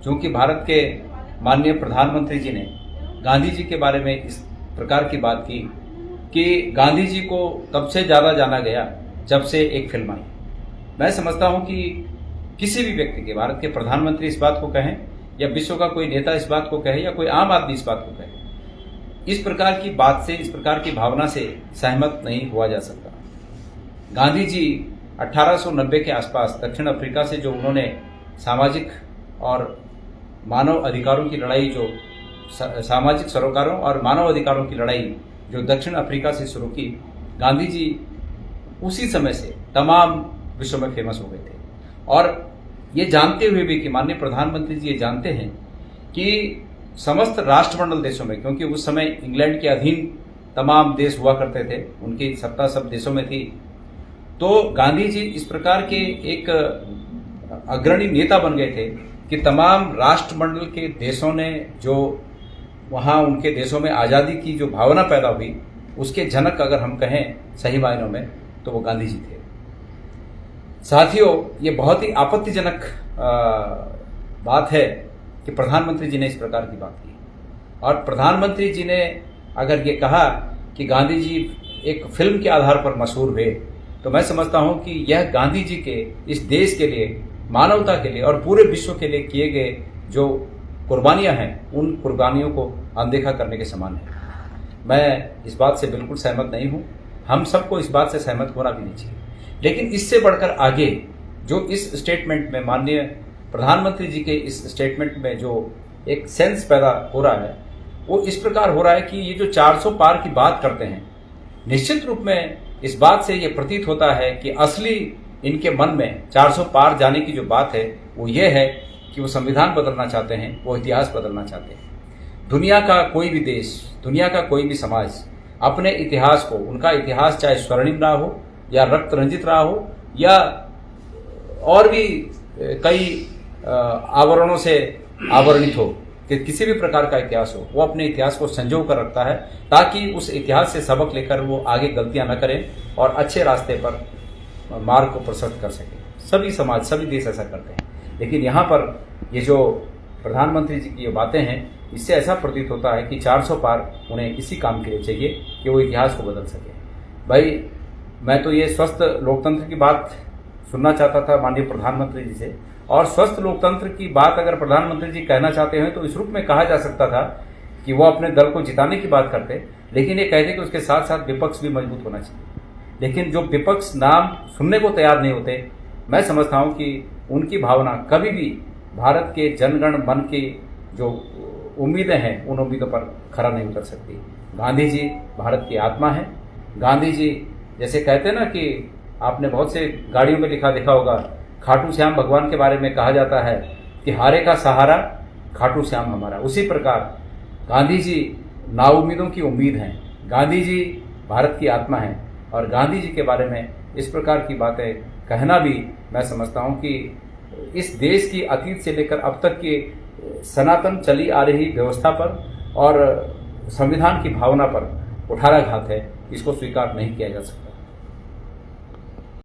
चूँकि भारत के माननीय प्रधानमंत्री जी ने गांधी जी के बारे में इस प्रकार की बात की कि गांधी जी को तब से ज़्यादा जाना गया जब से एक फिल्म आई। मैं समझता हूं कि किसी भी व्यक्ति के, भारत के प्रधानमंत्री इस बात को कहें या विश्व का कोई नेता इस बात को कहे या कोई आम आदमी इस बात को कहे, इस प्रकार की बात से, इस प्रकार की भावना से सहमत नहीं हुआ जा सकता। गांधी जी 1890 के आसपास दक्षिण अफ्रीका से जो उन्होंने सामाजिक और मानव अधिकारों की लड़ाई, जो सामाजिक सरोकारों और मानव अधिकारों की लड़ाई जो दक्षिण अफ्रीका से शुरू की, गांधी जी उसी समय से तमाम विश्व में फेमस हो गए थे। और ये जानते हुए भी कि माननीय प्रधानमंत्री जी ये जानते हैं कि समस्त राष्ट्रमंडल देशों में, क्योंकि उस समय इंग्लैंड के अधीन तमाम देश हुआ करते थे, उनकी सत्ता सब देशों में थी, तो गांधी जी इस प्रकार के एक अग्रणी नेता बन गए थे कि तमाम राष्ट्रमंडल के देशों ने जो वहाँ उनके देशों में आज़ादी की जो भावना पैदा हुई, उसके जनक अगर हम कहें सही मायनों में, तो वो गांधी जी थे। साथियों, ये बहुत ही आपत्तिजनक बात है कि प्रधानमंत्री जी ने इस प्रकार की बात की, और प्रधानमंत्री जी ने अगर ये कहा कि गांधी जी एक फिल्म के आधार पर मशहूर हुए, तो मैं समझता हूं कि यह गांधी जी के इस देश के लिए, मानवता के लिए और पूरे विश्व के लिए किए गए जो कुर्बानियां हैं, उन कुर्बानियों को अनदेखा करने के समान है। मैं इस बात से बिल्कुल सहमत नहीं हूं, हम सबको इस बात से सहमत होना भी नहीं चाहिए। लेकिन इससे बढ़कर आगे जो इस स्टेटमेंट में, माननीय प्रधानमंत्री जी के इस स्टेटमेंट में जो एक सेंस पैदा हो रहा है, वो इस प्रकार हो रहा है कि ये जो 400 पार की बात करते हैं, निश्चित रूप में इस बात से ये प्रतीत होता है कि असली इनके मन में 400 पार जाने की जो बात है वो ये है कि वो संविधान बदलना चाहते हैं, वो इतिहास बदलना चाहते हैं। दुनिया का कोई भी देश, दुनिया का कोई भी समाज अपने इतिहास को, उनका इतिहास चाहे स्वर्णिम रहा हो या रक्त रंजित रहा हो या और भी कई आवरणों से आवरणित हो, कि किसी भी प्रकार का इतिहास हो, वो अपने इतिहास को संजो कर रखता है ताकि उस इतिहास से सबक लेकर वो आगे गलतियां न करें और अच्छे रास्ते पर मार्ग को प्रशस्त कर सके। सभी समाज, सभी देश ऐसा करते हैं, लेकिन यहाँ पर ये जो प्रधानमंत्री जी की ये बातें हैं, इससे ऐसा प्रतीत होता है कि 400 पार उन्हें इसी काम के लिए चाहिए कि वो इतिहास को बदल सके। भाई, मैं तो ये स्वस्थ लोकतंत्र की बात सुनना चाहता था माननीय प्रधानमंत्री जी से, और स्वस्थ लोकतंत्र की बात अगर प्रधानमंत्री जी कहना चाहते हैं तो इस रूप में कहा जा सकता था कि वो अपने दल को जिताने की बात करते, लेकिन ये कहते कि उसके साथ साथ विपक्ष भी मजबूत होना चाहिए। लेकिन जो विपक्ष नाम सुनने को तैयार नहीं होते, मैं समझता हूं कि उनकी भावना कभी भी भारत के जनगण मन की जो उम्मीदें हैं, उन उम्मीदों पर खरा नहीं उतर सकती। गांधी जी भारत की आत्मा है। गांधी जी जैसे कहते हैं ना कि आपने बहुत से गाड़ियों में लिखा देखा होगा, खाटू श्याम भगवान के बारे में कहा जाता है कि हारे का सहारा खाटू श्याम हमारा। उसी प्रकार गांधी जी नाउम्मीदों की उम्मीद हैं। गांधी जी भारत की आत्मा हैं, और गांधी जी के बारे में इस प्रकार की बातें कहना भी मैं समझता हूं कि इस देश की अतीत से लेकर अब तक की सनातन चली आ रही व्यवस्था पर और संविधान की भावना पर कुठाराघात है। इसको स्वीकार नहीं किया जा सकता।